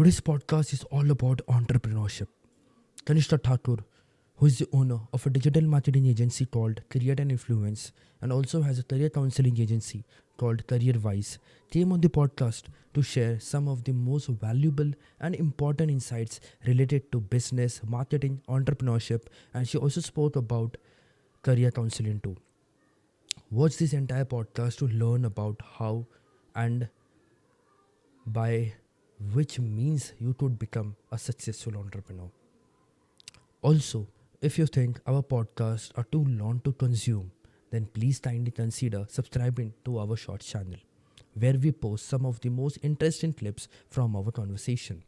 Today's podcast is all about entrepreneurship. Kanishka Thakur, who is the owner of a digital marketing agency called Create and Influence and also has a career counseling agency called Careerwise, came on the podcast to share some of the most valuable and important insights related to business, marketing, entrepreneurship, and she also spoke about career counseling too. Watch this entire podcast to learn about how and by which means you could become a successful entrepreneur. Also, if you think our podcasts are too long to consume, then please kindly consider subscribing to our short channel, where we post some of the most interesting clips from our conversation.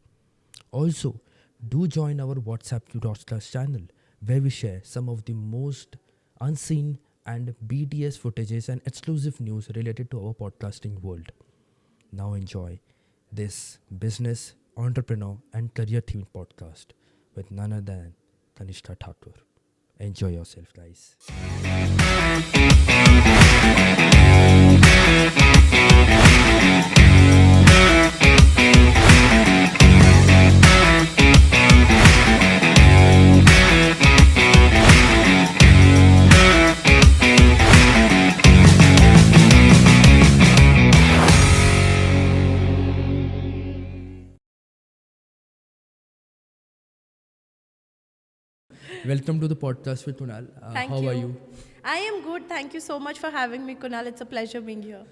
Also, do join our WhatsApp podcast channel, where we share some of the most unseen and BTS footages and exclusive news related to our podcasting world. Now enjoy this business, entrepreneur, and career themed podcast with none other than Kanishka Thakur. Enjoy yourself, guys. Welcome to the podcast with Kunal. Thank How you. are you? I am good. Thank you so much for having me, Kunal. It's a pleasure being here.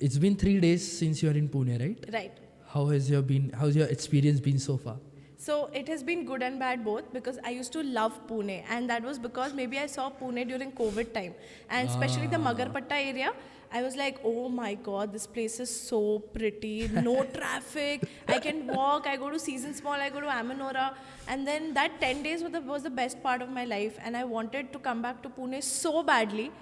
It's been 3 days since you are in Pune, right? Right. How's your experience been so far? So it has been good and bad both because I used to love Pune, and that was because maybe I saw Pune during COVID time, and especially the Magarpatta area. I was like, oh my god, this place is so pretty, no traffic, I can walk, I go to Seasons Mall, I go to Amanora, and then that 10 days was the best part of my life, and I wanted to come back to Pune so badly.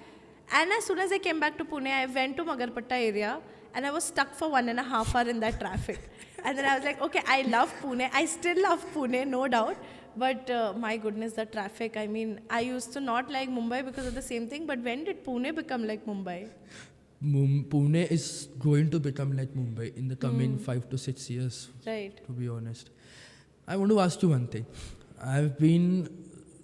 And as soon as I came back to Pune, I went to Magarpatta area and I was stuck for 1.5 hours in that traffic. And then I was like, okay, I love Pune. I still love Pune, no doubt. But my goodness, the traffic. I mean, I used to not like Mumbai because of the same thing. But when did Pune become like Mumbai? Pune is going to become like Mumbai in the coming 5 to 6 years, Right. to be honest. I want to ask you one thing. I've been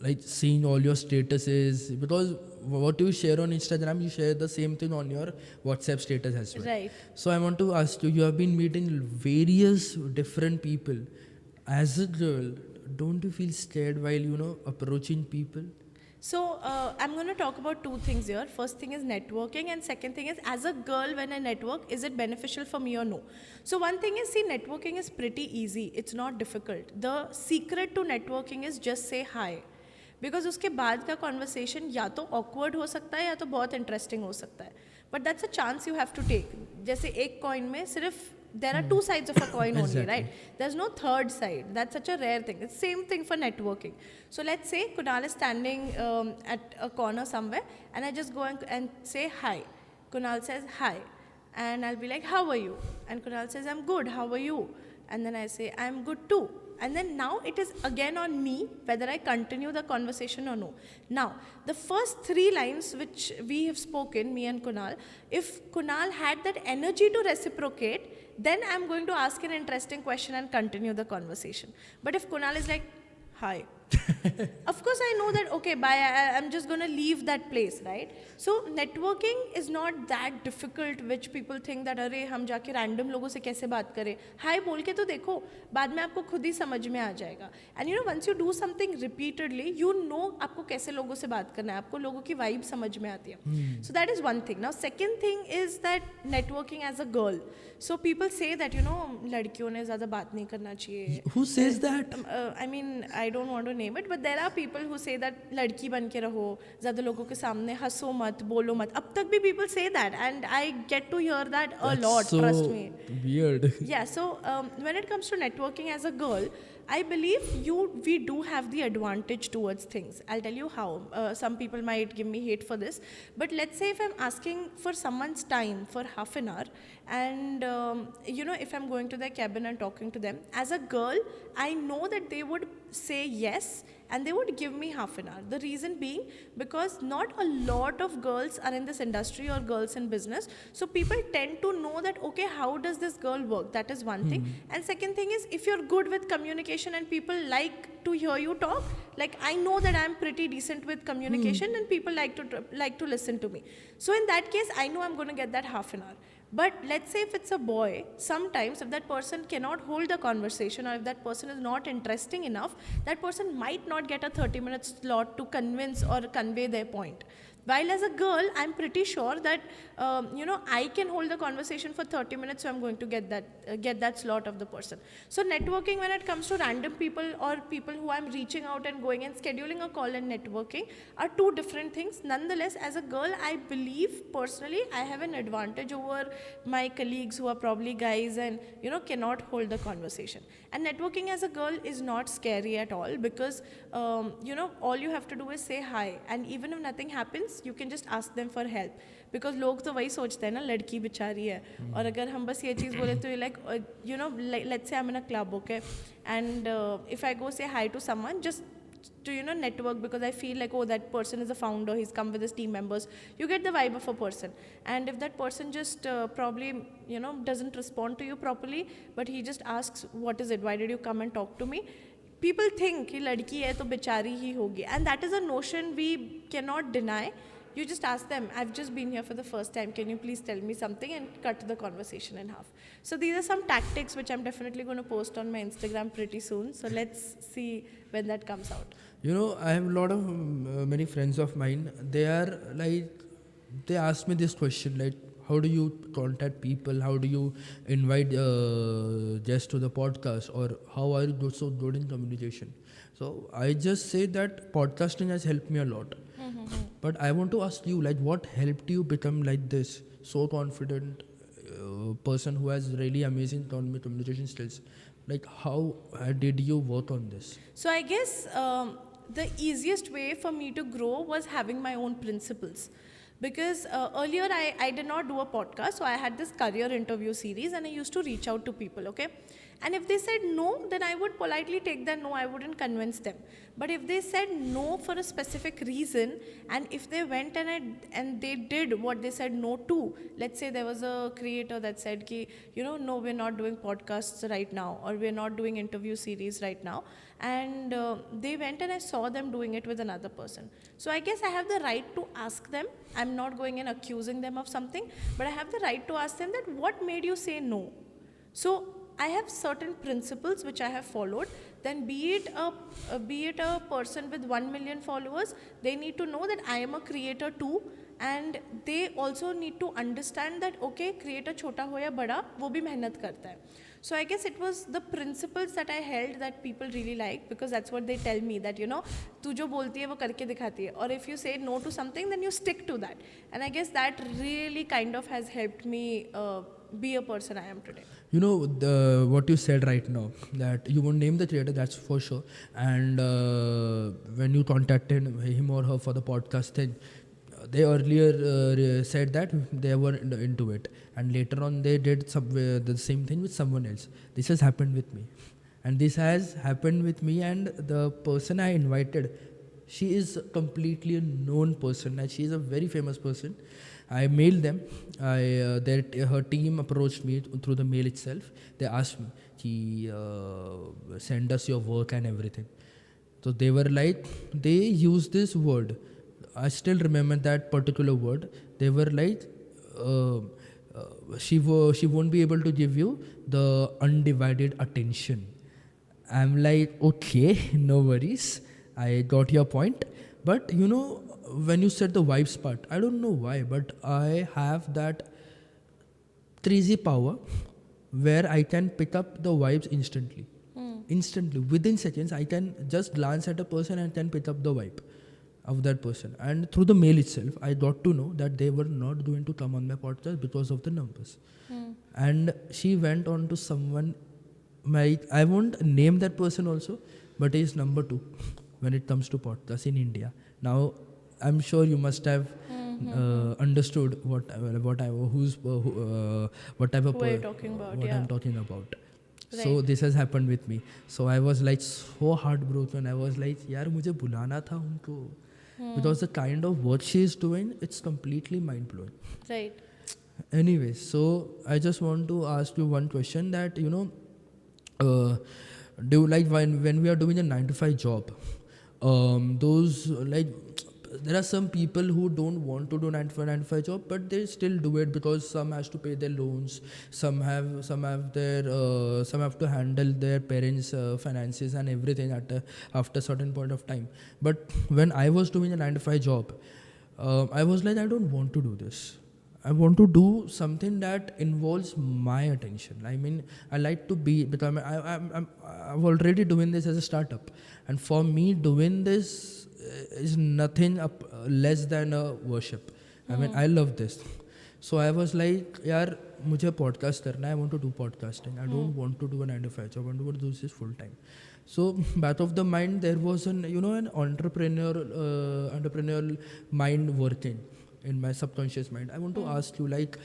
like seeing all your statuses because what you share on Instagram, you share the same thing on your WhatsApp status as well. Right. So I want to ask you, you have been meeting various different people. As a girl, don't you feel scared while, approaching people? So I'm going to talk about two things here. First thing is networking, and second thing is, as a girl, when I network, is it beneficial for me or no? So one thing is, see, networking is pretty easy. It's not difficult. The secret to networking is just say hi. Because उसके बाद का conversation या तो awkward हो सकता है या तो बहुत इंटरेस्टिंग हो सकता है but that's a chance you have to take जैसे एक कॉइन में सिर्फ there are two sides of a coin only, right? There's no third side. That's such a rare thing. It's same thing for networking. So let's say Kunal is standing at a corner somewhere and I just go and say hi. Kunal says hi and I'll be like, how are you? And Kunal says, I'm good. How are you? And then I say, I'm good too. And then now it is again on me whether I continue the conversation or no. Now, the first 3 lines which we have spoken, me and Kunal, if Kunal had that energy to reciprocate, then I'm going to ask an interesting question and continue the conversation. But if Kunal is like, hi, of course I know that, okay, bye, I'm just going to leave that place, right? So networking is not that difficult, which people think that अरे हम जाके random लोगों से कैसे बात करें. Hi बोल के तो देखो, बाद में आपको खुद ही समझ में आ जाएगा. And you know, once you do something repeatedly, you know आपको कैसे लोगों से बात करना है, आपको लोगों की vibe समझ में आती है. So that is one thing. Now second thing is that networking as a girl. So people say that, लड़कियों ने ज़्यादा बात नहीं करना चाहिए. Who says that? I mean, I don't want to name it, but there are people who say that लड़की बन के रहो, ज़्यादा लोगों के सामने हंसो मत, बोलो मत. अब तक भी people say that, and I get to hear that a lot. So trust me. Weird. Yeah. So when it comes to networking as a girl, I believe we do have the advantage towards things. I'll tell you how. Some people might give me hate for this, but let's say if I'm asking for someone's time for half an hour, and if I'm going to their cabin and talking to them, as a girl, I know that they would say yes less and they would give me half an hour. The reason being because not a lot of girls are in this industry or girls in business. So people tend to know that, okay, how does this girl work? That is one thing. And second thing is, if you're good with communication and people like to hear you talk, like I know that I'm pretty decent with communication and people like to listen to me. So in that case, I know I'm going to get that half an hour. But let's say if it's a boy, sometimes if that person cannot hold the conversation or if that person is not interesting enough, that person might not get a 30-minute slot to convince or convey their point. While as a girl, I'm pretty sure that I can hold the conversation for 30 minutes, so I'm going to get that slot of the person. So networking, when it comes to random people or people who I'm reaching out and going and scheduling a call and networking, are two different things. Nonetheless, as a girl, I believe personally I have an advantage over my colleagues who are probably guys and cannot hold the conversation. And networking as a girl is not scary at all, because all you have to do is say hi, and even if nothing happens, you can just ask them for help. Because लोग तो वही सोचते हैं ना, लड़की बेचारी है, और अगर हम बस ये चीज़ बोले तो like let's say I'm in a club, okay, and if I go say hi to someone just to network, because I feel like, oh, that person is a founder, he's come with his team members, you get the vibe of a person. And if that person just probably doesn't respond to you properly, but he just asks, what is it, why did you come and talk to me, people think कि लड़की है तो बेचारी ही होगी, and that is a notion we cannot deny. You just ask them, I've just been here for the first time, can you please tell me something, and cut the conversation in half. So these are some tactics which I'm definitely going to post on my Instagram pretty soon. So let's see when that comes out. I have a lot of many friends of mine. They are like, they ask me this question, like, how do you contact people? How do you invite guests to the podcast? Or how are you so good in communication? So I just say that podcasting has helped me a lot. But I want to ask you, like, what helped you become like this, so confident person who has really amazing communication skills? Like, how did you work on this? So I guess the easiest way for me to grow was having my own principles. Because earlier I did not do a podcast, so I had this career interview series and I used to reach out to people, okay? And if they said no, then I would politely take that no, I wouldn't convince them. But if they said no for a specific reason, and if they went and they did what they said no to, let's say there was a creator that said ki, no, we're not doing podcasts right now, or we're not doing interview series right now, and they went and I saw them doing it with another person. So I guess I have the right to ask them. I'm not going and accusing them of something, but I have the right to ask them that what made you say no. So I have certain principles which I have followed. Then be it a person with 1 million followers, they need to know that I am a creator too, and they also need to understand that, okay, creator chota ho ya bada, wo bhi mehnat karta hai. So I guess it was the principles that I held that people really liked, because that's what they tell me, that tu jo bolti hai wo karke dikhati hai, or if you say no to something, then you stick to that. And I guess that really kind of has helped me be a person I am today. What you said right now, that you won't name the creator, that's for sure. And when you contacted him or her for the podcast thing, they earlier said that they were into it, and later on they did the same thing with someone else. This has happened with me, and this has happened with me, and the person I invited, she is completely a known person, and she is a very famous person. I mailed them. Her team approached me through the mail itself. They asked me, send us your work and everything. So they were like, they used this word. I still remember that particular word. They were like, she won't be able to give you the undivided attention. I'm like, okay, no worries. I got your point. But when you said the vibes part, I don't know why, but I have that crazy power where I can pick up the vibes instantly. Instantly, within seconds, I can just glance at a person and can pick up the vibe of that person. And through the mail itself, I got to know that they were not going to come on my podcast because of the numbers. And she went on to someone, I won't name that person also, but he is number 2 when it comes to podcasts in India. Now, I'm sure you must have understood what type of Who are you talking about? what Yeah. I'm talking about. So Right. this has happened with me. So I was like so heartbroken. I was like, यार मुझे बुलाना था उनको, because the kind of work she is doing, it's completely mind blowing. Right. Anyway, so I just want to ask you one question that uh, do you like when we are doing a 9 to 5 job, those like there are some people who don't want to do 9 to 5 job, but they still do it because some has to pay their loans, some have to handle their parents finances and everything after certain point of time. But when I was doing a 9 to 5 job, I was like, I don't want to do this. I want to do something that involves my attention. I mean, I like to be, because I'm already doing this as a startup, and for me, doing this is nothing less than a worship. I mean, I love this. So I was like, यार मुझे podcast करना है. I want to do podcasting. I don't want to do a 9 to 5 job. I want to do this full time. So back of the mind, there was an entrepreneurial mind working in my subconscious mind. I want to ask you, like,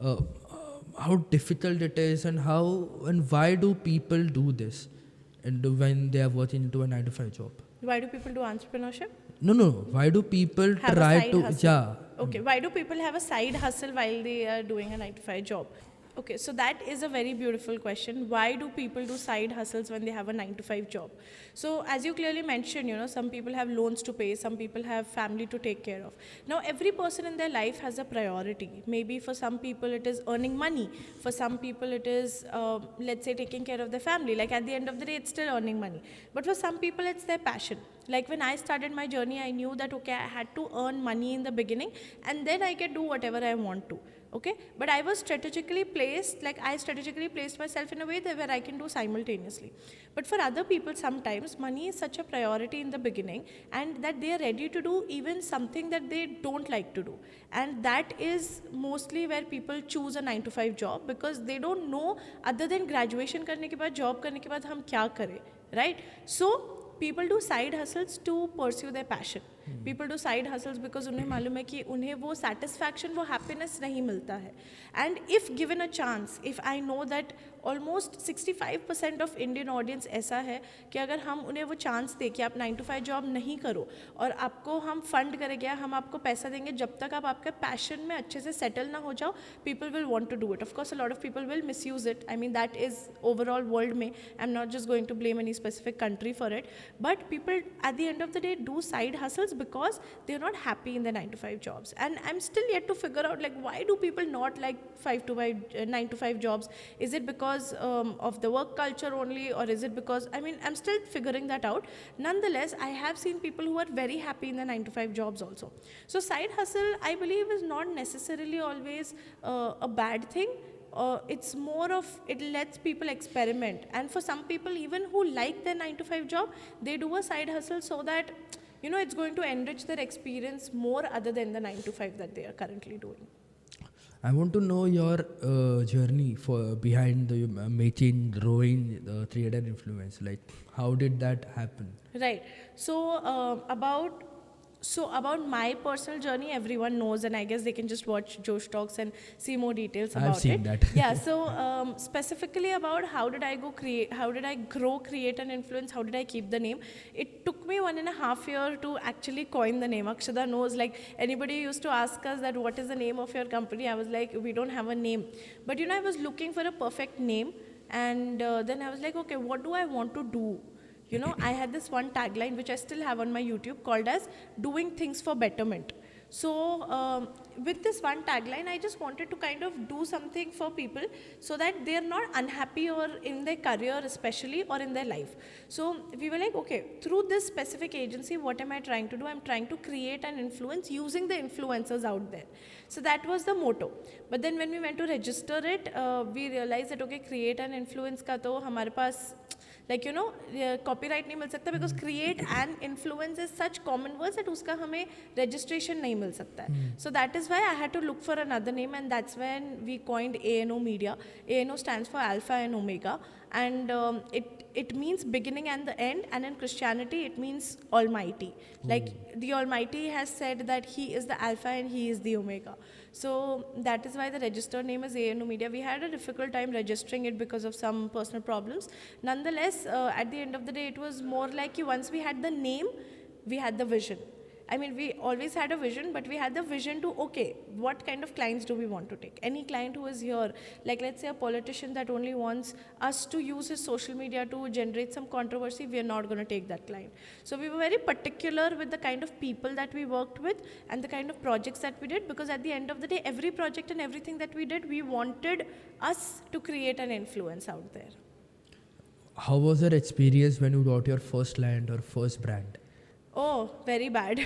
how difficult it is, and how and why do people do this, and when they are working into a 9 to 5 job? Why do people do entrepreneurship? No. Why do people Have a try side to? hustle. Yeah. Okay. Why do people have a side hustle while they are doing a 9 to 5 job? Okay, so that is a very beautiful question. Why do people do side hustles when they have a 9 to 5 job? So, as you clearly mentioned, some people have loans to pay, some people have family to take care of. Now, every person in their life has a priority. Maybe for some people it is earning money, for some people it is, let's say, taking care of their family. Like at the end of the day, it's still earning money. But for some people, it's their passion. Like when I started my journey, I knew that, okay, I had to earn money in the beginning and then I can do whatever I want to. Okay, but I was strategically placed, like I strategically placed myself in a way that where I can do simultaneously. But for other people, sometimes money is such a priority in the beginning, and that they are ready to do even something that they don't like to do. And that is mostly where people choose a 9 to 5 job, because they don't know other than graduation करने के बाद, job करने के बाद हम क्या करें, right? So people do side hustles to pursue their passion. People do side hustles because उन्हें मालूम है कि उन्हें वो satisfaction, वो happiness नहीं मिलता है. And if given a chance, if I know that almost 65% of Indian audience ऐसा है कि अगर हम उन्हें वो chance दें कि आप 9 to 5 job नहीं करो और आपको हम fund करेंगे, हम आपको पैसा देंगे जब तक आप आपके passion में अच्छे से settle ना हो जाओ, people will want to do it. Of course, a lot of people will misuse it. I mean, that is overall world में. I'm not just going to blame any specific country for it. But people at the end of the day do side hustles because they're not happy in their 9 to 5 jobs. And I'm still yet to figure out, like, why do people not like 9 to 5 jobs? Is it because of the work culture only, or is it because, I mean, I'm still figuring that out. Nonetheless, I have seen people who are very happy in their 9 to 5 jobs also. So side hustle, I believe, is not necessarily always a bad thing. It's more of, it lets people experiment. And for some people, even who like their 9 to 5 job, they do a side hustle so that, it's going to enrich their experience more other than the 9 to 5 that they are currently doing. I want to know your journey for behind the making, growing the creator influence. Like, how did that happen? Right. So about my personal journey, everyone knows, and I guess they can just watch Josh Talks and see more details about it. I've seen that. Yeah. So specifically about how did I grow, create, and influence? How did I keep the name? It took me 1.5 years to actually coin the name. Akshada knows. Like, anybody used to ask us that what is the name of your company? I was like, we don't have a name. But I was looking for a perfect name, and then I was like, okay, what do I want to do? I had this one tagline which I still have on my YouTube called as doing things for betterment. So with this one tagline, I just wanted to kind of do something for people so that they're not unhappy or in their career especially, or in their life. So we were like, okay, through this specific agency, what am I trying to do? I'm trying to create an influence using the influencers out there. So that was the motto. But then when we went to register it, we realized that, okay, create an influence ka to hamare paas, like, copyright नहीं मिल सकता, because create and influence is such common words that उसका हमें registration नहीं मिल सकता है. So that is why I had to look for another name, and that's when we coined ANO Media. ANO stands for Alpha and Omega, and it means beginning and the end, and in Christianity it means Almighty. Like the Almighty has said that He is the Alpha and He is the Omega. So that is why the registered name is ANO Media. We had a difficult time registering it because of some personal problems. Nonetheless, at the end of the day, it was more like once we had the name, we had the vision. I mean, we always had a vision, but we had the vision to, okay, what kind of clients do we want to take? Any client who is here, like let's say a politician that only wants us to use his social media to generate some controversy, we are not going to take that client. So we were very particular with the kind of people that we worked with and the kind of projects that we did, because at the end of the day, every project and everything that we did, we wanted us to create an influence out there. How was your experience when you got your first client or first brand? Oh, very bad.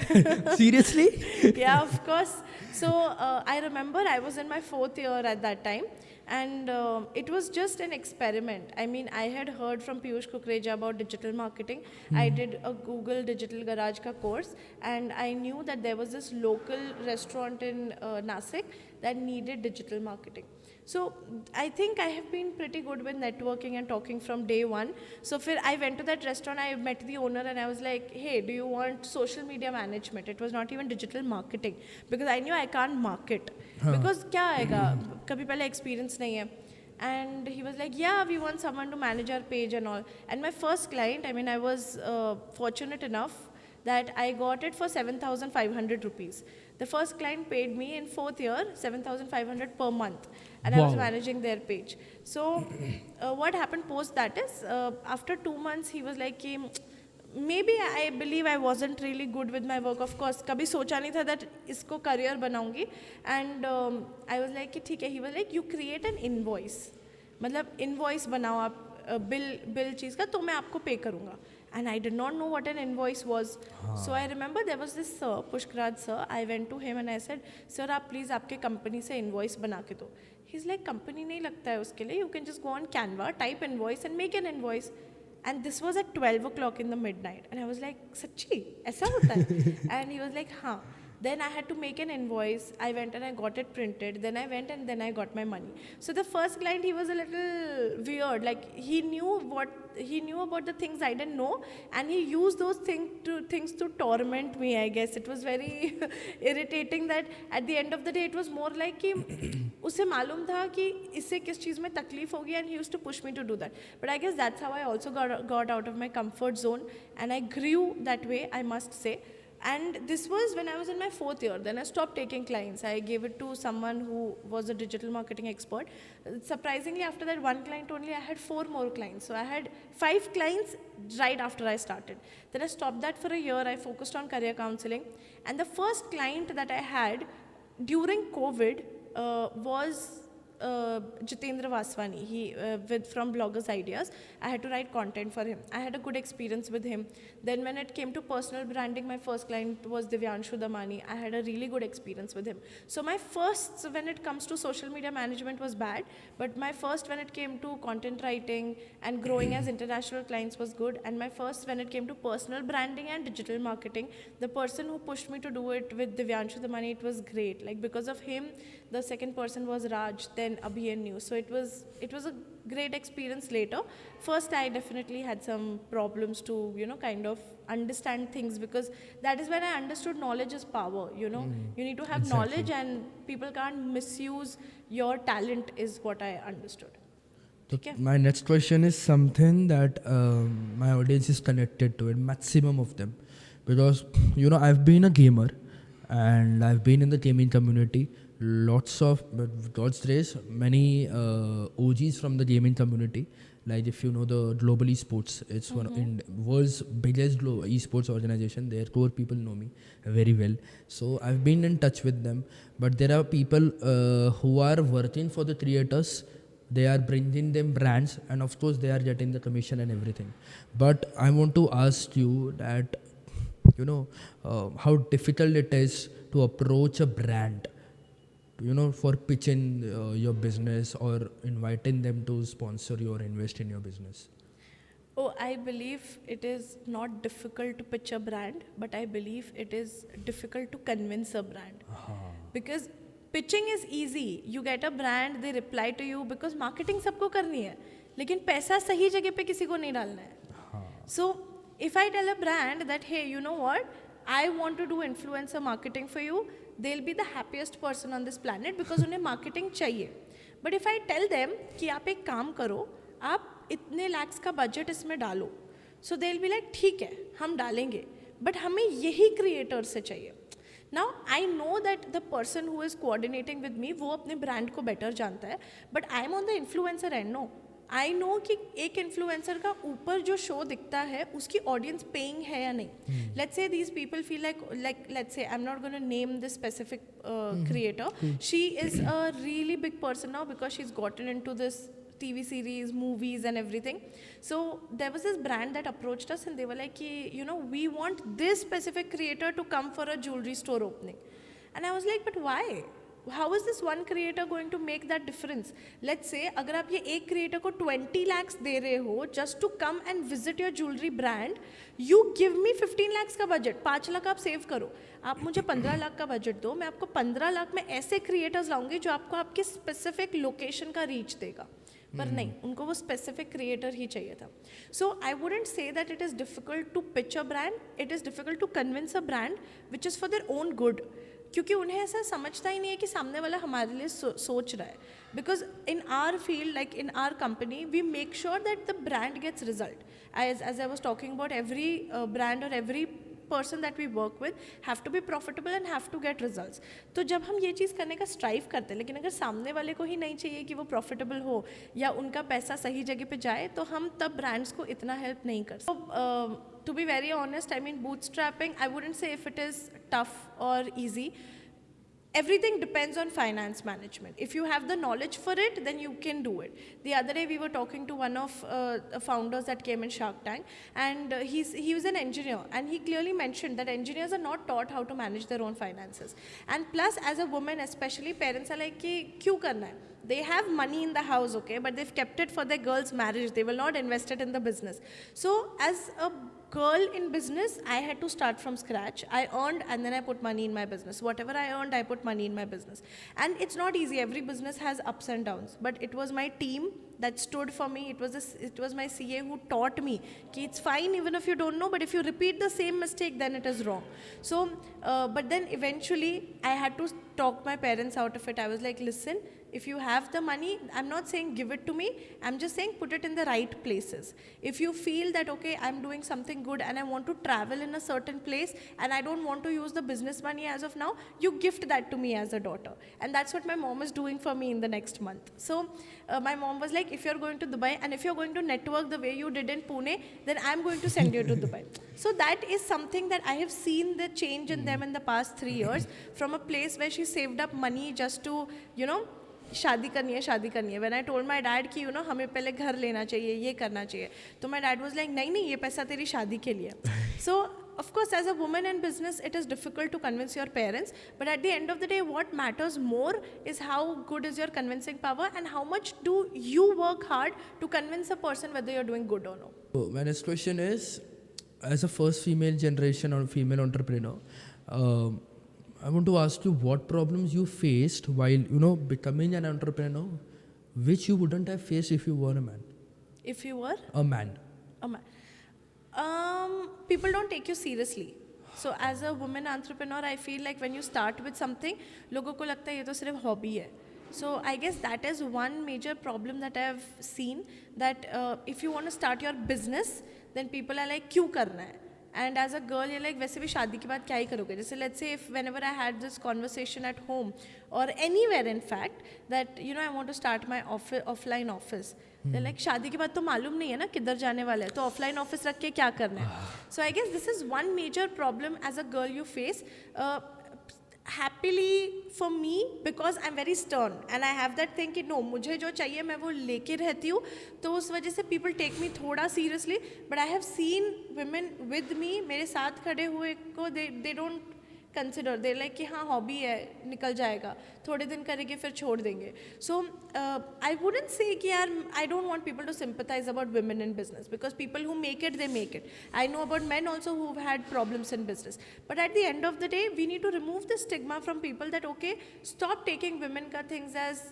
Seriously? Yeah, of course. So I remember I was in my 4th year at that time, and it was just an experiment. I mean, I had heard from Piyush Kukreja about digital marketing. I did a Google Digital Garage ka course, and I knew that there was this local restaurant in Nasik that needed digital marketing. So I think I have been pretty good with networking and talking from day one. So I went to that restaurant, I met the owner, and I was like, hey, do you want social media management? It was not even digital marketing, because I knew I can't market. Because क्या आएगा, कभी पहले experience नहीं है. And he was like, yeah, we want someone to manage our page and all. And my first client, I mean, I was fortunate enough that I got it for 7,500 rupees. The first client paid me in 4th year 7,500 per month, and I was Wow. managing their page. So what happened post that is, after 2 months he was like, कि, maybe I believe I wasn't really good with my work. Of course, कभी सोचा नहीं था that इसको career बनाऊंगी. And I was like कि ठीक है. He was like, you create an invoice. मतलब invoice बनाओ आप, bill चीज़ का, तो मैं आपको pay करूँगा. And I did not know what an invoice was. So I remember there was this sir, Pushkraj sir. I went to him and I said, sir, आप please आपके company से invoice बना के दो. He's like, company नहीं लगता है उसके लिए. You can just go on Canva, type invoice and make an invoice. And this was at 12 o'clock in the midnight. And I was like, Sachi, ऐसा होता है? And he was like, हाँ. Then I had to make an invoice. I went and I got it printed. Then I went and then I got my money. So the first client, he was a little weird. Like he knew about the things I didn't know, and he used those things to torment me, I guess. It was very irritating that at the end of the day, it was more like कि उसे मालूम था कि इससे किस चीज़ में तकलीफ होगी, and he used to push me to do that. But I guess that's how I also got out of my comfort zone, and I grew that way, I must say. And this was when I was in my 4th year. Then I stopped taking clients. I gave it to someone who was a digital marketing expert. Surprisingly, after that one client only, I had 4 more clients. So I had 5 clients right after I started. Then I stopped that for a year. I focused on career counseling. And the first client that I had during COVID was Jitendra Vaswani. He from Bloggers Ideas. I had to write content for him. I had a good experience with him. Then when it came to personal branding, my first client was Divyanshu Damani. I had a really good experience with him. So my first, when it comes to social media management, was bad, but my first when it came to content writing and growing as international clients was good. And my first when it came to personal branding and digital marketing, the person who pushed me to do it with Divyanshu Damani, it was great. Like because of him, the second person was Raj, then Abhi and New. So it was a great experience later. First, I definitely had some problems to, kind of understand things, because that is when I understood knowledge is power, You need to have Exactly. knowledge, and people can't misuse your talent is what I understood. So Okay. my next question is something that my audience is connected to it, maximum of them. Because, I've been a gamer and I've been in the gaming community. Lots of, but with God's grace, many OGs from the gaming community. Like if you know the Global Esports, it's one in world's biggest esports organization. Their core people know me very well. So I've been in touch with them. But there are people who are working for the creators. They are bringing them brands, and of course they are getting the commission and everything. But I want to ask you that, how difficult it is to approach a brand, for pitching your business or inviting them to sponsor you or invest in your business. Oh, I believe it is not difficult to pitch a brand, but I believe it is difficult to convince a brand. Because pitching is easy. You get a brand, they reply to you because marketing सबको करनी है, लेकिन पैसा सही जगह पे किसी को नहीं डालना है. So if I tell a brand that hey, you know what, I want to do influencer marketing for you, they'll be the happiest person on this planet because उन्हें marketing चाहिए. But if I tell them कि आप एक काम करो, आप इतने lakhs का budget इसमें डालो, so they'll be like ठीक है, हम डालेंगे, but हमें यही creator से चाहिए. Now I know that the person who is coordinating with me वो अपने brand को better जानता है, but I'm on the influencer end. No, I know कि एक influencer का ऊपर जो show दिखता है उसकी audience paying है या नहीं. Let's say these people feel like let's say I'm not going to name this specific creator. She is a really big person now because she's gotten into this TV series, movies and everything. So there was this brand that approached us and they were like, you know, we want this specific creator to come for a jewelry store opening. And I was like, but why? How is this one creator going to make that difference? Let's say अगर आप ये एक creator को 20 lakhs दे रहे हो just to come and visit your jewelry brand, you give me 15 lakhs का budget, 5 lakh आप save करो. आप मुझे 15 लाख का budget दो, मैं आपको 15 लाख में ऐसे creators लाऊंगी जो आपको आपके specific location का reach देगा. पर नहीं, उनको वो स्पेसिफिक क्रिएटर ही चाहिए था. So I wouldn't say that it is difficult to pitch a brand, it is difficult to convince a brand which is for their own good, क्योंकि उन्हें ऐसा समझता ही नहीं है कि सामने वाला हमारे लिए सोच रहा है. Because in our field, like in our company, we make sure that the brand gets result. As I was talking about every brand और every person that we work with have to be profitable and have to get results. तो जब हम ये चीज़ करने का strive करते हैं, लेकिन अगर सामने वाले को ही नहीं चाहिए कि वो प्रॉफिटेबल हो या उनका पैसा सही जगह पे जाए, तो हम तब ब्रांड्स को इतना हेल्प नहीं कर सकते. To be very honest, I mean bootstrapping, I wouldn't say if it is tough और easy. Everything depends on finance management. If you have the knowledge for it, then you can do it. The other day we were talking to one of founders that came in Shark Tank, and he was an engineer, and he clearly mentioned that engineers are not taught how to manage their own finances. And plus, as a woman especially, parents are like कि क्यों करना है? They have money in the house, okay, but they've kept it for their girl's marriage. They will not invest it in the business. So as a girl in business, I had to start from scratch. I earned and then I put money in my business. Whatever I earned, I put money in my business. And it's not easy. Every business has ups and downs. But it was my team that stood for me. It was my CA who taught me that it's fine even if you don't know, but if you repeat the same mistake, then it is wrong. So, but then eventually I had to talk my parents out of it. I was like, listen, if you have the money, I'm not saying give it to me, I'm just saying put it in the right places. If you feel that, okay, I'm doing something good and I want to travel in a certain place and I don't want to use the business money as of now, you gift that to me as a daughter. And that's what my mom is doing for me in the next month. So my mom was like, if you're going to Dubai and if you're going to network the way you did in Pune, then I'm going to send you to Dubai. So that is something that I have seen the change in them in the past 3 years, from a place where she saved up money just to, you know, शादी करनी है. When I told my dad कि हमें पहले घर लेना चाहिए, ये करना चाहिए, तो my dad was like, नहीं ये पैसा तेरी शादी के लिए. So of course, as a woman in business, it is difficult to convince your parents, but at the end of the day, what matters more is how good is your convincing power and how much do you work hard to convince a person whether you're doing good or no. So my next question is, as a first female generation or female entrepreneur, I want to ask you what problems you faced while becoming an entrepreneur, which you wouldn't have faced if you were a man. If you were a man. People don't take you seriously. So as a woman entrepreneur, I feel like when you start with something, लोगों को लगता है ये तो सिर्फ hobby है. So I guess that is one major problem that I have seen, that if you want to start your business, then people are like क्यों करना है? And as a girl, you're like, वैसे भी शादी के बाद क्या ही करोगे? जैसे let's say if whenever I had this conversation at home or anywhere in fact, that I want to start my offline office. They're like, शादी के बाद तो मालूम नहीं है ना किधर जाने वाला है, तो offline office रख के क्या करना है? So I guess this is one major problem as a girl you face. Happily for me, because I'm very stern and I have that thing कि no, मुझे जो चाहिए मैं वो लेके रहती हूँ, तो उस वजह से people take me थोड़ा seriously. But I have seen women with me, मेरे साथ खड़े हुए को they don't consider they like कि हाँ हॉबी है निकल जाएगा, थोड़े दिन करेंगे फिर छोड़ देंगे. सो आई वुडंट से कि यार I don't want people to sympathise about women in business because people who make it, they make it. I know about men also who've had problems in business, but at the end of the day we need to remove the stigma from people that okay, stop taking women ka things as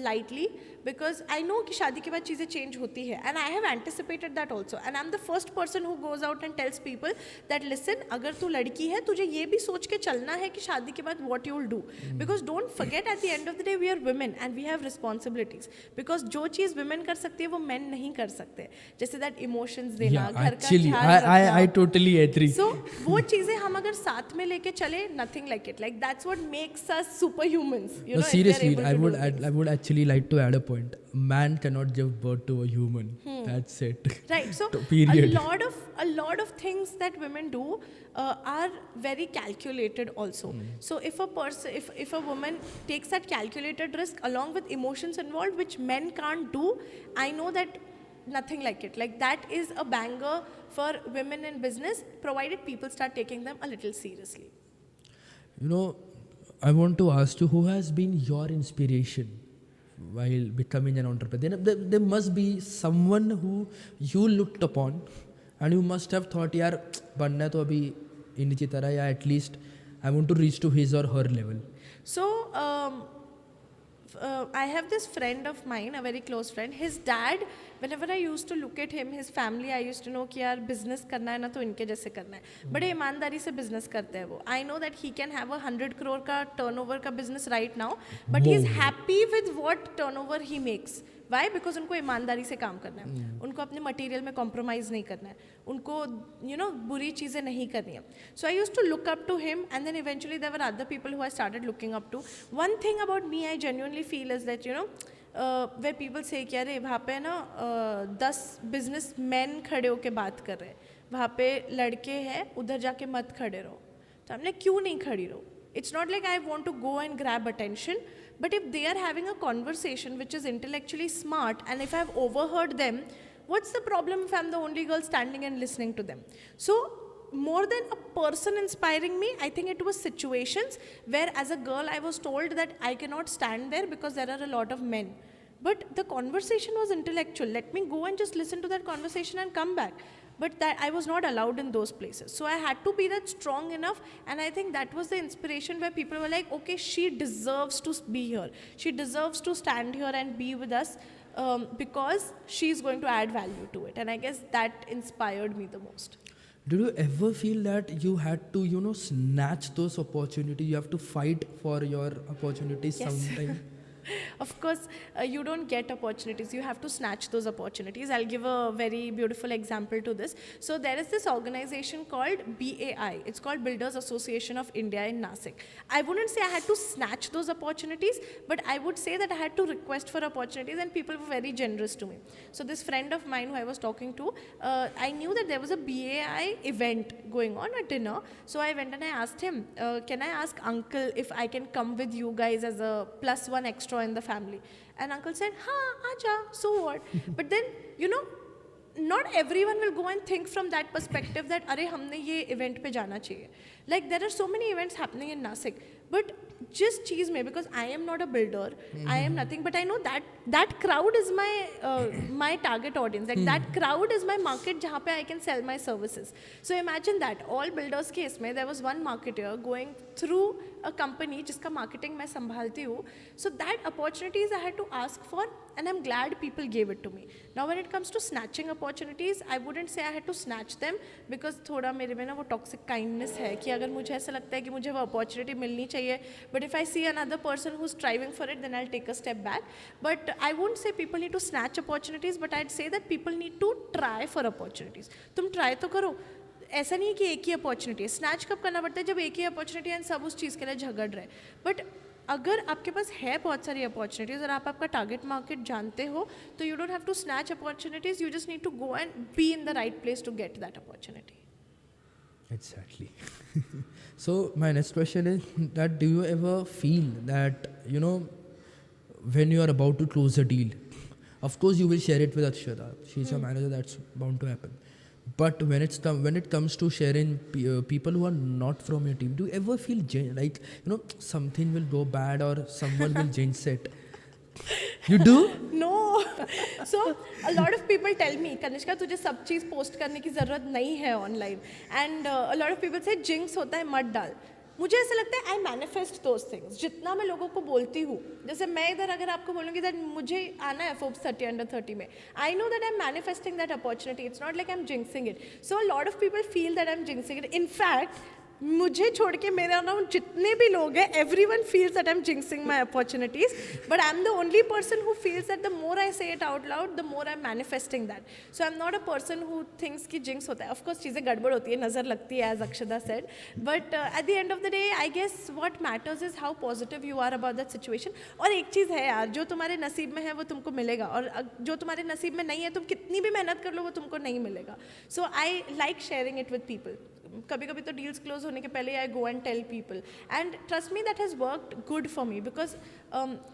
lightly, because I know कि शादी के बाद चीज़ें change होती है, and I have anticipated that also, and I'm the first person who goes out and tells people that listen, अगर तू लड़की है तुझे ये भी सोच के चलना है कि शादी के बाद what you'll do, because don't forget at the end of the day we are women and we have responsibilities, because जो चीज़ women कर सकती है वो men नहीं कर सकते, जैसे that emotions देना, घर का ख्याल रखना. I totally agree. So वो चीज़ें हम अगर साथ में लेके चले, nothing like it, like that's what makes us superhumans, you know. Seriously, if we are able to do things. I would actually like to add a point. Man cannot give birth to a human. That's it. Right. So Period. a lot of things that women do are very calculated also. So if a woman takes that calculated risk along with emotions involved, which men can't do, I know that nothing like it. Like that is a banger for women in business, provided people start taking them a little seriously. You know, I want to ask you, who has been your inspiration while becoming an entrepreneur? There must be someone who you looked upon and you must have thought, यार बनना तो अभी इनकी तरह, या at least I want to reach to his or her level. So I have this friend of mine, a very close friend. His dad, whenever I used to look at him, his family, I used to know कि यार business करना है ना तो इनके जैसे करना है. बड़े ईमानदारी से business करते हैं वो. I know that he can have 100 crore का turnover का business right now, but he is happy with what turnover he makes. Why? Because उनको ईमानदारी से काम करना है, उनको अपने मटेरियल में कॉम्प्रोमाइज़ नहीं करना है, उनको बुरी चीज़ें नहीं करनी है. So I used to look up to him, and then eventually there were other people who I started looking up to. One thing about me I genuinely feel is that where people say कि अरे वहाँ पे ना 10 business man खड़े होके बात कर रहे हैं, वहाँ पे लड़के हैं, उधर जाके मत खड़े रहो. तो हमने क्यों नहीं खड़ी रहो? It's not like I want to go and grab attention, but if they are having a conversation which is intellectually smart, and if I've overheard them, what's the problem if I'm the only girl standing and listening to them? So more than a person inspiring me, I think it was situations where as a girl I was told that I cannot stand there because there are a lot of men. But the conversation was intellectual. Let me go and just listen to that conversation and come back. But that I was not allowed in those places. So I had to be that strong enough, and I think that was the inspiration where people were like, okay, she deserves to be here. She deserves to stand here and be with us because she's going to add value to it. And I guess that inspired me the most. Did you ever feel that you had to, snatch those opportunities? You have to fight for your opportunities sometime? Of course, you don't get opportunities. You have to snatch those opportunities. I'll give a very beautiful example to this. So there is this organization called BAI. It's called Builders Association of India in Nasik. I wouldn't say I had to snatch those opportunities, but I would say that I had to request for opportunities, and people were very generous to me. So this friend of mine who I was talking to, I knew that there was a BAI event going on, a dinner. So I went and I asked him, can I ask uncle if I can come with you guys as a +1 extra in the family? And uncle said, हाँ आजा, so what? But then not everyone will go and think from that perspective that अरे हमने ये event पे जाना चाहिए. Like there are so many events happening in Nasik, but just cheese me, because I am not a builder, I am nothing, but I know that crowd is my target audience. Like that crowd is my market जहाँ पे I can sell my services. So imagine that all builders case में there was one marketer going through a company जिसका marketing मैं संभालती हूँ. So that opportunities I had to ask for, and I'm glad people gave it to me. Now when it comes to snatching opportunities, I wouldn't say I had to snatch them, because थोड़ा मेरे में ना वो toxic kindness है कि अगर मुझे ऐसा लगता है कि मुझे वो opportunity मिलनी चाहिए, but if I see another person who's striving for it, then I'll take a step back. But I won't say people need to snatch opportunities, but I'd say that people need to try for opportunities. तुम try तो करो. ऐसा नहीं है कि एक ही opportunity है. Snatch कब करना पड़ता है? जब एक ही अपॉर्चुनिटी है सब उस चीज़ के लिए झगड़ रहे. बट अगर आपके पास है बहुत सारी अपॉर्चुनिटीज़ और आप आपका टारगेट मार्केट जानते हो, तो you don't have to snatch opportunities, you just need to go and be in the right place to get that opportunity. Exactly. So my next question is that, do you ever feel that, when you are about to close a deal, of course you will share it with Akshata, she's your manager, that's bound to happen. But when it comes to sharing people who are not from your team, do you ever feel like something will go bad or someone will jinx it? You do? No. So a lot of people tell me, Kanishka, तुझे सब चीज़ post करने की ज़रूरत नहीं है online. And a lot of people say jinx होता है मत डाल. मुझे ऐसा लगता है आई मैनिफेस्ट दोज थिंग्स. जितना मैं लोगों को बोलती हूँ, जैसे मैं इधर अगर आपको बोलूँगी दैट मुझे आना है फोर्ब्स 30 अंडर 30 में, I know that I am manifesting that opportunity. It's not like I am jinxing it. So a lot of people feel that I am jinxing it. In fact मुझे छोड़ के मेरे अराउंड जितने भी लोग हैं, everyone feels that I'm jinxing my opportunities, but I'm the only person who feels that the more I say it out loud, the more I'm manifesting that. So I'm not a person who thinks कि jinx होता है. Of course चीज़ें गड़बड़ होती है, नज़र लगती है, as Akshada said, but at the end of the day, I guess what matters is how positive you are about that situation. और एक चीज़ है यार, जो तुम्हारे नसीब में है वो तुमको मिलेगा, और जो तुम्हारे नसीब में नहीं है, तुम कितनी भी मेहनत कर लो वो तुमको नहीं मिलेगा. So I like sharing it with people. कभी कभी तो डील्स क्लोज होने के पहले I go and tell people, and trust me that has worked good for me, because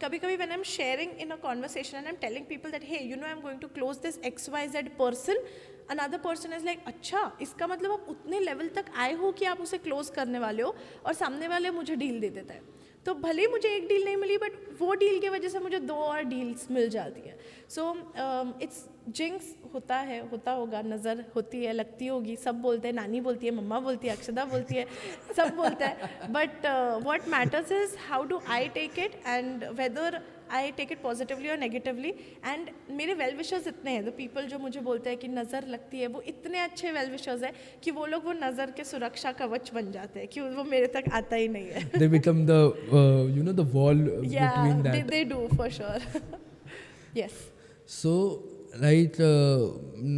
कभी कभी when I am sharing in a conversation and I am telling people that hey I am going to close this XYZ person, another person is like अच्छा इसका मतलब आप उतने level तक आए हो कि आप उसे क्लोज करने वाले हो, और सामने वाले मुझे डील दे देता है. तो भले ही मुझे एक डील नहीं मिली, बट वो डील की वजह से मुझे 2 और डील्स मिल जाती है. सो इट्स जिंक्स होता होगा, नज़र होती है, लगती होगी, सब बोलते हैं, नानी बोलती है, मम्मा बोलती है, अक्षदा बोलती है, सब बोलता है. But what matters is how do I take it, and whether I take it positively और नेगेटिवली. एंड मेरे वेल विशर्स इतने हैं, द पीपल जो मुझे बोलते हैं कि नज़र लगती है, वो इतने अच्छे वेल विशर्स हैं कि वो लोग वो नज़र के सुरक्षा कवच बन जाते हैं कि वो मेरे तक आता ही नहीं है. They become the the wall between that. they do for sure. Yes. So, right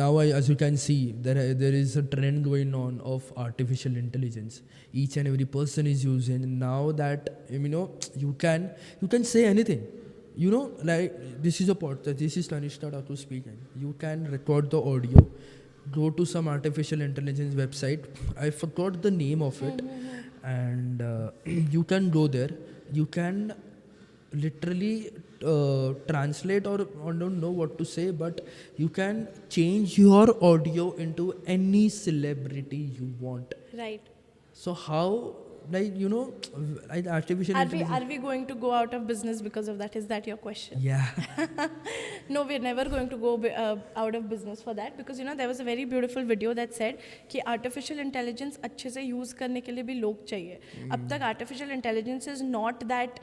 now, as you can see, there is a trend going on of artificial intelligence. Each and every person is using now that you can say anything. Like this is a podcast. This is Kanishka Thakur speaking. You can record the audio. Go to some artificial intelligence website. I forgot the name of it, and you can go there. You can literally translate, or I don't know what to say, but you can change your audio into any celebrity you want. Right. So how, like like artificial intelligence. Are we going to go out of business because of that? Is that your question? Yeah. No, we're never going to go out of business for that, because there was a very beautiful video that said कि artificial intelligence अच्छे से use करने के लिए भी लोग चाहिए. अब तक artificial intelligence is not that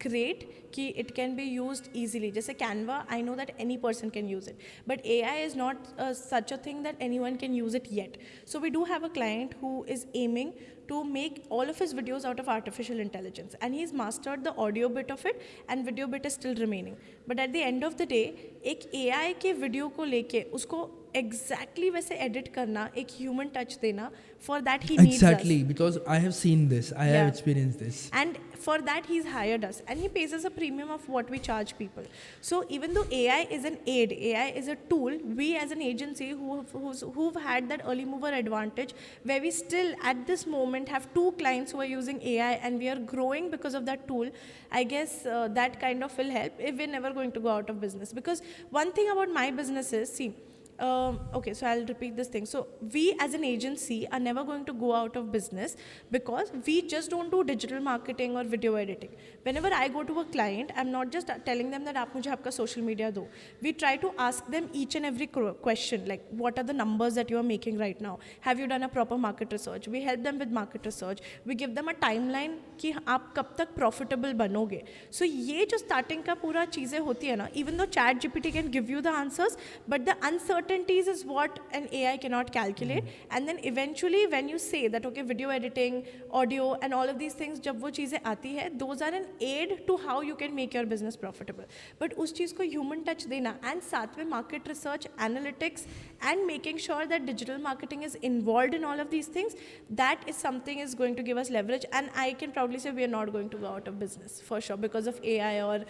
great कि it can be used easily. जैसे Canva, I know that any person can use it, but AI is not such a thing that anyone can use it yet. So we do have a client who is aiming to make all of his videos out of artificial intelligence, and he's mastered the audio bit of it, and video bit is still remaining. But at the end of the day, एक AI के video को लेके उसको exactly वैसे edit करना, एक human touch देना, for that he needs exactly us. Because I have seen this, I have experienced this, and for that he's hired us, and he pays us a premium of what we charge people. So even though AI is an aid, AI is a tool, we as an agency who've had that early mover advantage, where we still at this moment have 2 clients who are using AI, and we are growing because of that tool. I guess that kind of will help if we're never going to go out of business. Because one thing about my business is, see, okay, so I'll repeat this thing. So we as an agency are never going to go out of business because we just don't do digital marketing or video editing. Whenever I go to a client, I'm not just telling them that आप मुझे आपका social media दो. We try to ask them each and every question, like what are the numbers that you are making right now? Have you done a proper market research? We help them with market research. We give them a timeline कि आप कब तक profitable बनोगे. So ये जो starting का पूरा चीज़ें होती है ना, even though ChatGPT can give you the answers, but the uncertainties is what an AI cannot calculate. And then eventually when you say that okay, video editing, audio and all of these things जब वो चीज़ें आती है, those are an aid to how you can make your business profitable. But उस चीज़ को human touch देना and साथ में market research, analytics and making sure that digital marketing is involved in all of these things, that is something is going to give us leverage. And I can proudly say we are not going to go out of business for sure because of AI or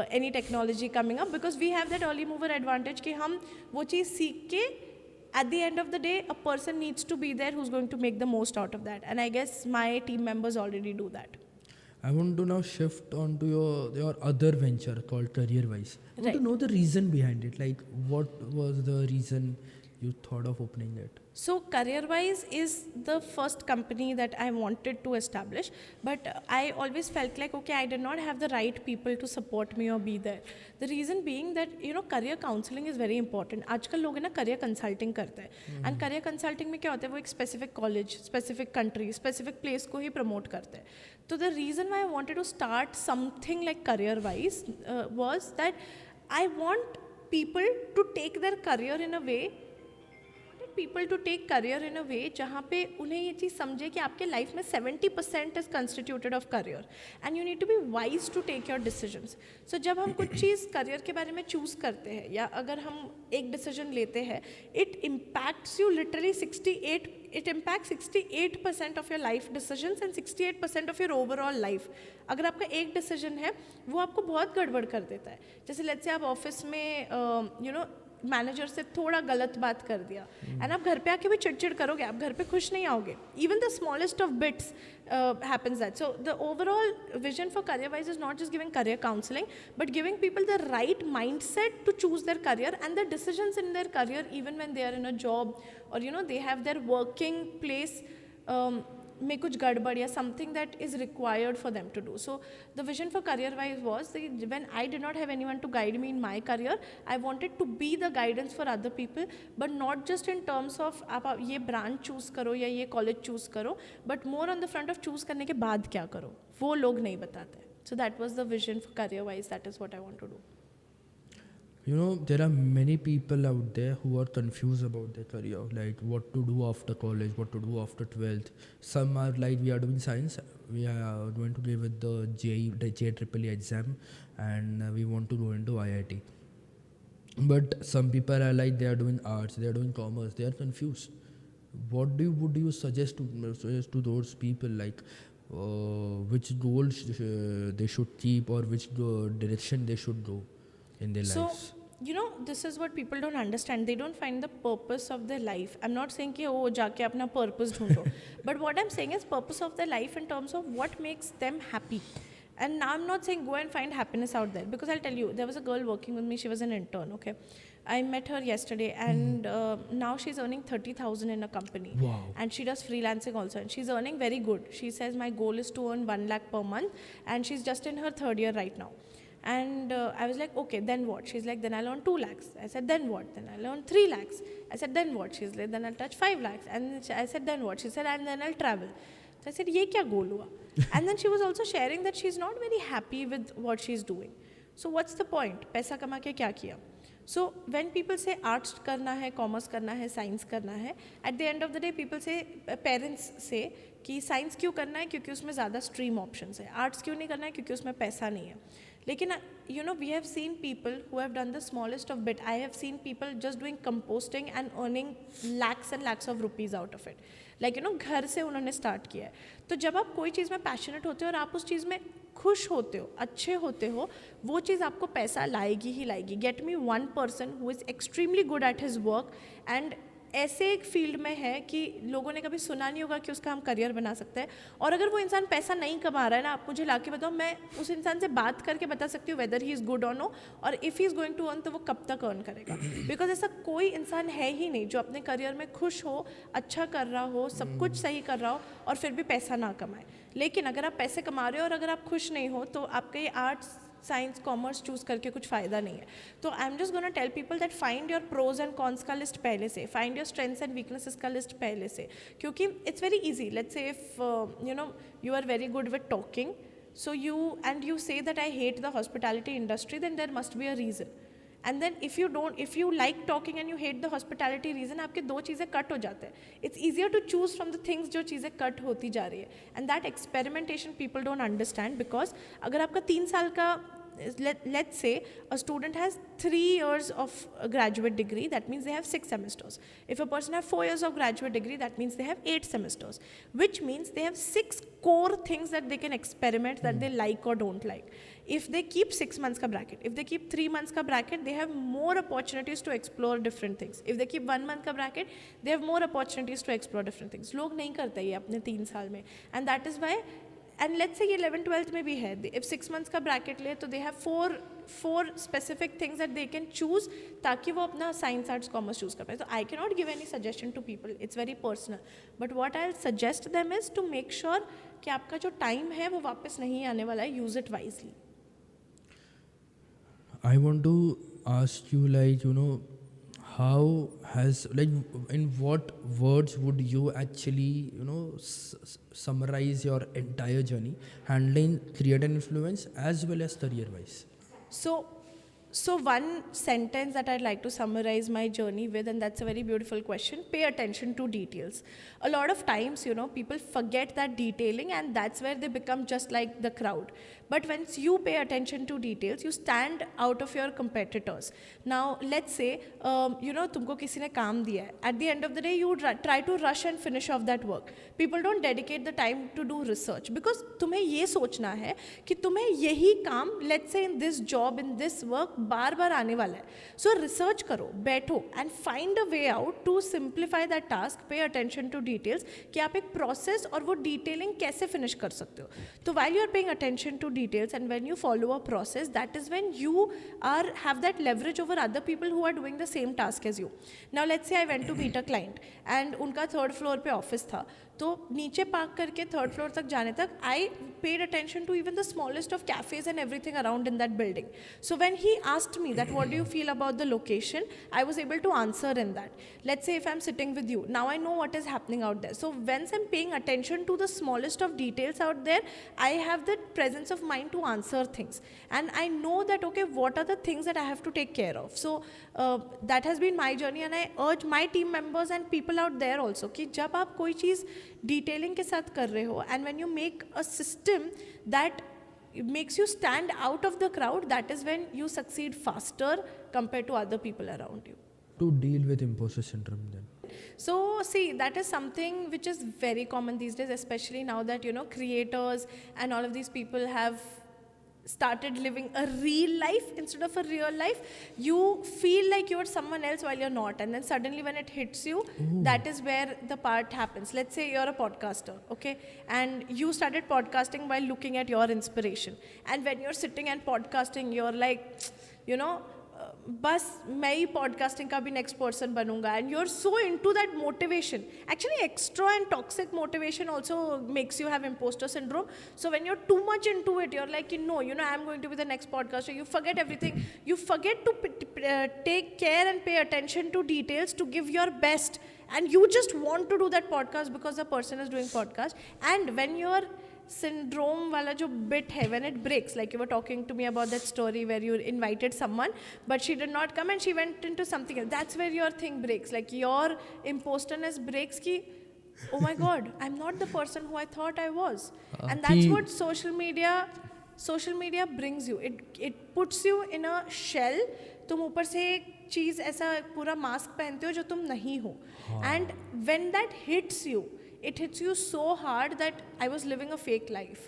any technology coming up, because we have that early mover advantage कि हम वो चीज़ सीख के at the end of the day a person needs to be there who's going to make the most out of that, and I guess my team members already do that. I want to now shift on to your other venture called Careerwise. I want Right. to know the reason behind it. Like, what was the reason you thought of opening it? So Careerwise is the first company that I wanted to establish, but I always felt like, okay, I did not have the right people to support me or be there. The reason being that career counseling is very important. आजकल लोग है ना career consulting करते हैं, and career consulting में क्या होता है, वो एक specific college, specific country, specific place को ही promote करते हैं. So the reason why I wanted to start something like Careerwise was that I want people to take their career in a way, people to take career in a way जहाँ पे उन्हें ये चीज़ समझे कि आपके life में 70% is constituted of career and you need to be wise to take your decisions. So जब हम कुछ चीज़ करियर के बारे में चूज़ करते हैं या अगर हम एक डिसीजन लेते हैं, it impacts you literally 68% of your life decisions and 68% of your overall life. अगर आपका एक डिसीजन है वो आपको बहुत गड़बड़ कर देता है. जैसे लेट्स से आप ऑफिस में मैनेजर से थोड़ा गलत बात कर दिया एंड आप घर पे आके भी चिड़चिड़ करोगे, आप घर पे खुश नहीं आओगे. Even the smallest of bits happens that. So the overall vision for Careerwise is not just giving career counseling, but giving people the right mindset to choose their career and the decisions in their career even when they are in a job or they have their working place में कुछ गड़बड़ या something that is required for them to do. So the vision for Careerwise was that when I did not have anyone to guide me in my career, I wanted to be the guidance for other people, but not just in terms of आप ये branch choose करो या ये college choose करो, but more on the front of choose करने के बाद क्या करो, वो लोग नहीं बताते. So that was the vision for Careerwise. That is what I want to do. There are many people out there who are confused about their career, like what to do after college, what to do after 12th. Some are like, we are doing science, we are going to give it the JEE exam, and we want to go into IIT. But some people are like, they are doing arts, they are doing commerce, they are confused. What would you suggest to those people, like which goals they should keep or which direction they should go in their lives? This is what people don't understand. They don't find the purpose of their life. I'm not saying कि जाके अपना purpose ढूंढो. But what I'm saying is purpose of their life in terms of what makes them happy. And now I'm not saying go and find happiness out there, because I'll tell you, there was a girl working with me. She was an intern, okay? I met her yesterday, and now she's earning 30,000 in a company. Wow. And she does freelancing also, and she's earning very good. She says my goal is to earn 1 lakh per month, and she's just in her 3rd year right now. And I was like, okay, then what? She's like, then I'll earn 2 lakhs. I said, then what? Then I'll earn 3 lakhs. I said, then what? She's like, then I'll touch 5 lakhs. And I said, then what? She said, and then I'll travel. So I said, ye kya goal hua? And then she was also sharing that she's not very happy with what she's doing. So what's the point? Paisa kama ke kya kiya? So when people say arts करना है, commerce करना है, science करना है, at the end of the day people say, parents say कि science क्यों करना है, क्योंकि उसमें ज़्यादा stream options है. Arts क्यों नहीं करना है, क्योंकि उसमें पैसा नहीं है. लेकिन we have seen people who have done the smallest of bit. I have seen people just doing composting and earning lakhs and lakhs of rupees out of it. Like घर से उन्होंने start किया है. तो जब आप कोई चीज़ में passionate होते हो और आप उस चीज़ में खुश होते हो, अच्छे होते हो, वो चीज़ आपको पैसा लाएगी ही लाएगी. Get me one person who is extremely good at his work and ऐसे एक फील्ड में है कि लोगों ने कभी सुना नहीं होगा कि उसका हम करियर बना सकते हैं. और अगर वो इंसान पैसा नहीं कमा रहा है ना, आप मुझे ला के बताओ, मैं उस इंसान से बात करके बता सकती हूँ वेदर ही इज़ गुड और नो, और if he is going to earn तो वो कब तक अर्न करेगा. बिकॉज ऐसा कोई इंसान है ही नहीं जो अपने करियर में खुश हो, अच्छा कर रहा हो, सब कुछ सही कर रहा हो और फिर भी पैसा ना कमाए. लेकिन अगर आप पैसे कमा रहे हो और अगर आप खुश नहीं हो तो आपके ये आर्ट्स, साइंस, कॉमर्स चूज़ करके कुछ फ़ायदा नहीं है. तो I am just gonna tell people that find your pros and cons का लिस्ट पहले से, find your strengths and weaknesses का लिस्ट पहले से, क्योंकि it's very easy. Let's say if you are very good with talking, so you say that I hate the hospitality industry, then there must be a reason. And then if you like talking and you hate the hospitality reason, आपके दो चीज़ें cut हो जाते हैं. It's easier to choose from the things जो चीज़ें cut होती जा रही है. And that experimentation people don't understand, because अगर आपका 3 साल का, let's say a student has 3 years of a graduate degree, that means they have 6 semesters. If a person has 4 years of graduate degree, that means they have 8 semesters, which means they have 6 core things that they can experiment that they like or don't like. If they keep 6 months ka bracket, if they keep 3 months ka bracket, they have more opportunities to explore different things. If they keep 1 month ka bracket, they have more opportunities to explore different things. लोग नहीं करते ये अपने 3 साल में, and that is why. And let's say ये 11th 12th में भी है, if 6 months का bracket ले तो they have 4 four specific things that they can choose ताकि वो अपना science, arts, commerce choose कर पाए. So I cannot give any suggestion to people. It's very personal. But what I'll suggest them is to make sure कि आपका जो time है वो वापस नहीं आने वाला है. Use it wisely. I want to ask you, like, how has, like, in what words would you actually, summarize your entire journey handling create and influence as well as career-wise? So one sentence that I'd like to summarize my journey with, and that's a very beautiful question, pay attention to details. A lot of times, people forget that detailing, and that's where they become just like the crowd. But once you pay attention to details, you stand out of your competitors. Now, let's say, तुमको किसी ने काम दिया है. At the end of the day, you try to rush and finish off that work. People don't dedicate the time to do research because तुम्हें ये सोचना है कि तुम्हें यही काम, let's say in this job, in this work, बार बार आने वाला है. So research करो, बैठो and find a way out to simplify that task. Pay attention to details कि आप एक process और वो detailing कैसे finish कर सकते हो. तो while you are paying attention to details and when you follow a process, that is when you have that leverage over other people who are doing the same task as you. Now let's say I went to meet a client and उनका third floor पे office था. तो नीचे park करके third floor तक जाने तक I paid attention to even the smallest of cafes and everything around in that building. So when he asked me that what do you feel about the location, I was able to answer in that. Let's say if I am sitting with you now, I know what is happening out there. So when I am paying attention to the smallest of details out there, I have the presence of mind to answer things and I know that okay what are the things that I have to take care of. So that has been my journey and I urge my team members and people out there also कि जब आप कोई चीज़ detailing के साथ कर रहे हो and when you make a system that makes you stand out of the crowd, that is when you succeed faster compared to other people around you. To deal with imposter syndrome then? So see, that is something which is very common these days, especially now that creators and all of these people have started living a real life instead of a real life. You feel like you're someone else while you're not, and then suddenly when it hits you, that is where the part happens. Let's say you're a podcaster, okay, and you started podcasting while looking at your inspiration, and when you're sitting and podcasting, you're like, बस मैं ही podcasting का भी next person बनूंगा, and you are so into that motivation. Actually extra and toxic motivation also makes you have imposter syndrome. So when you are too much into it, you are like, no I am going to be the next podcaster. You forget everything. You forget to take care and pay attention to details to give your best, and you just want to do that podcast because the person is doing podcast. And when your syndrome wala jo bit hai, when it breaks, like you were talking to me about that story where you invited someone but she did not come and she went into something else, that's where your thing breaks, like your imposterness breaks ki, oh my god, I'm not the person who I thought I was. And that's what social media brings you. It puts you in a shell. तुम ऊपर से एक चीज़ ऐसा पूरा mask पहनते हो जो तुम नहीं हो. And when that hits you, it hits you so hard that I was living a fake life.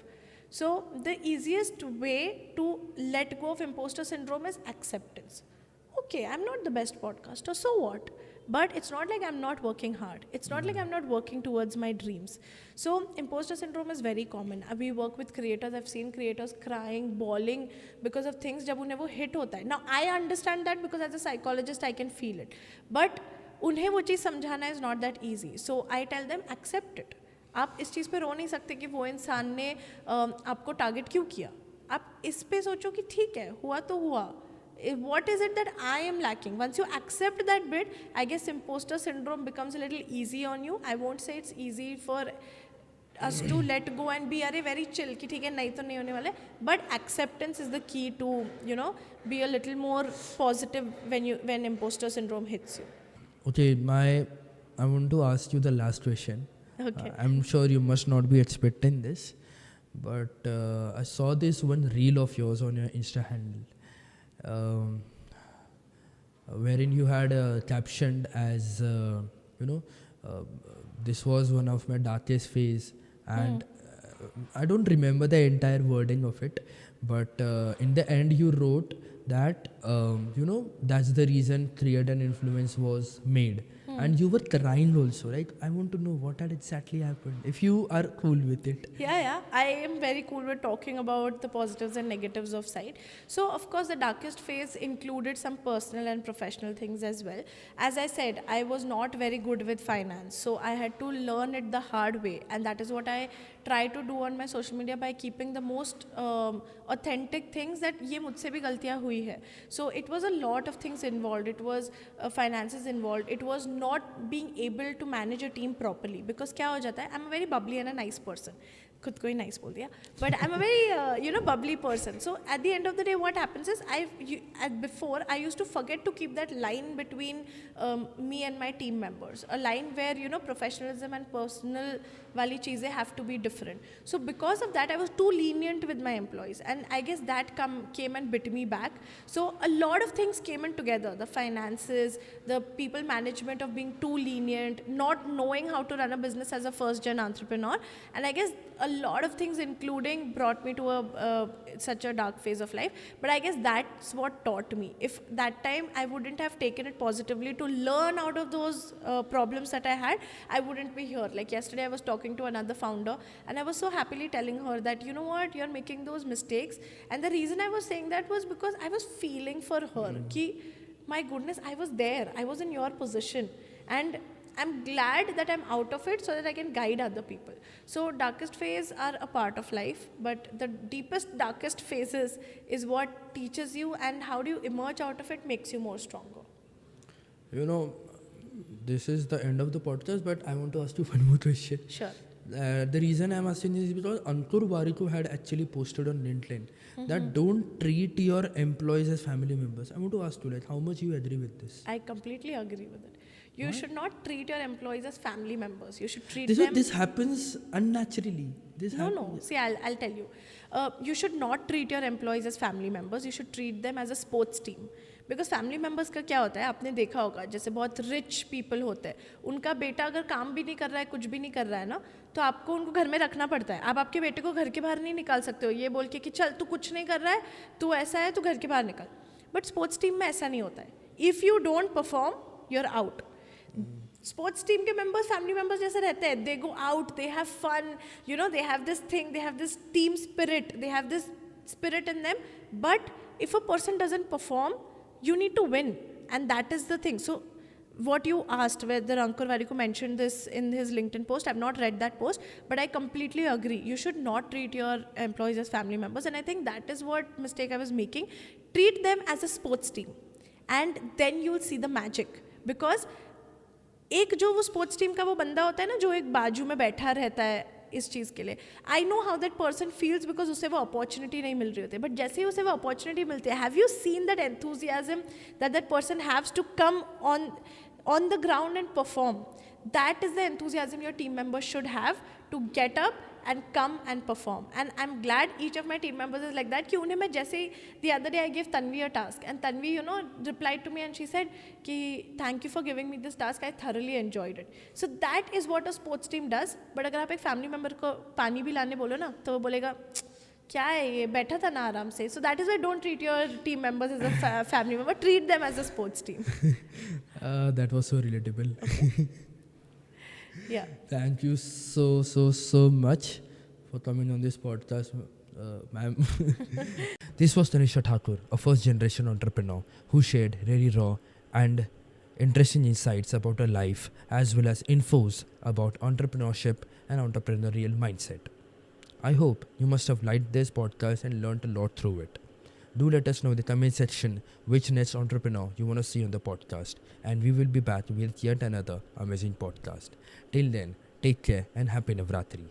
So the easiest way to let go of imposter syndrome is acceptance. Okay, I'm not the best podcaster, so what? But it's not like I'm not working hard. It's not like I'm not working towards my dreams. So imposter syndrome is very common. We work with creators. I've seen creators crying, bawling because of things जब उन्हें वो hit होता है. Now I understand that because as a psychologist I can feel it. But उन्हें वो चीज़ समझाना is not that easy. So I tell them accept it. आप इस चीज़ पे रो नहीं सकते कि वो इंसान ने आपको टारगेट क्यों किया. आप इस पे सोचो कि ठीक है, हुआ तो हुआ. What is it that I am lacking? Once you accept that bit, I guess imposter syndrome becomes a little easy on you. I won't say it's easy for us to let go and be very chill कि ठीक है, नहीं तो नहीं होने वाले. But acceptance is the key to be a little more positive when imposter syndrome hits you. Okay, I want to ask you the last question. Okay. I'm sure you must not be expecting this, but I saw this one reel of yours on your Insta handle, wherein you had captioned as, this was one of my darkest phase, and I don't remember the entire wording of it, but in the end you wrote that that's the reason Create and Influence was made. and you were crying also. Like, I want to know what had exactly happened. If you are cool with it. Yeah. I am very cool with talking about the positives and negatives of side. So, of course, the darkest phase included some personal and professional things as well. As I said, I was not very good with finance, so I had to learn it the hard way, and that is what I try to do on my social media by keeping the most authentic things that ये मुझसे भी गलतियाँ हुई है. So it was a lot of things involved. It was finances involved. It was not being able to manage a team properly because क्या हो जाता है, I'm a very bubbly and a nice person. खुद को ही nice बोल दिया, but I'm a very bubbly person. So at the end of the day, what happens is before I used to forget to keep that line between me and my team members, a line where professionalism and personal वाली चीज़ें have to be different. So because of that, I was too lenient with my employees, and I guess that came and bit me back. So a lot of things came in together: the finances, the people management of being too lenient, not knowing how to run a business as a first-gen entrepreneur, and I guess a lot of things, including, brought me to such a dark phase of life. But I guess that's what taught me. If that time I wouldn't have taken it positively to learn out of those problems that I had, I wouldn't be here. Like yesterday, I was talking to another founder, and I was so happily telling her that, you know what, you're making those mistakes. And the reason I was saying that was because I was feeling for her. Ki, my goodness, I was there. I was in your position. And I'm glad that I'm out of it so that I can guide other people. So darkest phase are a part of life, but the deepest, darkest phases is what teaches you, and how do you emerge out of it makes you more stronger. This is the end of the podcast, but I want to ask you one more question. Sure. The reason I'm asking this is because Ankur Warikoo had actually posted on LinkedIn that don't treat your employees as family members. I want to ask you, like, how much you agree with this? I completely agree with it. You should not treat your employees as family members. You should treat This them... This happens unnaturally. No. See, I'll tell you. You should not treat your employees as family members. You should treat them as a sports team. Because family members का क्या होता है, आपने देखा होगा, जैसे बहुत rich people होते हैं, उनका बेटा अगर काम भी नहीं कर रहा है, कुछ भी नहीं कर रहा है ना, तो आपको उनको घर में रखना पड़ता है. आप आपके बेटे को घर के बाहर नहीं निकाल सकते हो ये बोल के कि चल तू कुछ नहीं कर रहा है, तू ऐसा है, तू घर के बाहर निकल. बट स्पोर्ट्स टीम में ऐसा नहीं होता है. If you don't perform, you are out. Sports team के मेंबर्स फैमिली मेंबर्स जैसे रहते हैं. They go out, they have fun, they have this thing, they have this team spirit, they have this spirit in them. But if a person doesn't perform, you need to win, and that is the thing. So what you asked, whether Ankur Warikoo mentioned this in his LinkedIn post, I've not read that post, but I completely agree. You should not treat your employees as family members, and I think that is what mistake I was making. Treat them as a sports team, and then you'll see the magic. Because एक जो वो sports team का वो बंदा होता है ना, जो एक बाजू में बैठा रहता है इस चीज़ के लिए, I know how that person feels, because उसे वो अपॉर्चुनिटी नहीं मिल रही होती है. बट जैसे ही उसे वो अपॉर्चुनिटी मिलती है, have you seen that enthusiasm that person haves to come on the ground and perform. That is the enthusiasm your team members should have to get up and come and perform. And I'm glad each of my team members is like that. कि उन्हें मैं जैसे the other day I gave Tanvi a task, and Tanvi replied to me and she said कि thank you for giving me this task, I thoroughly enjoyed it. So that is what a sports team does. But अगर आप एक family member को पानी भी लाने बोलो ना, तो वो बोलेगा क्या है ये, बैठा था ना आराम से. So that is why don't treat your team members as a family member. Treat them as a sports team. That was so relatable. Okay. Yeah. Thank you so much for coming on this podcast, ma'am. This was Kanishka Thakur, a first-generation entrepreneur who shared very raw and interesting insights about her life, as well as infos about entrepreneurship and entrepreneurial mindset. I hope you must have liked this podcast and learned a lot through it. Do let us know in the comment section which next entrepreneur you want to see on the podcast, and we will be back with yet another amazing podcast. Till then, take care and happy Navratri.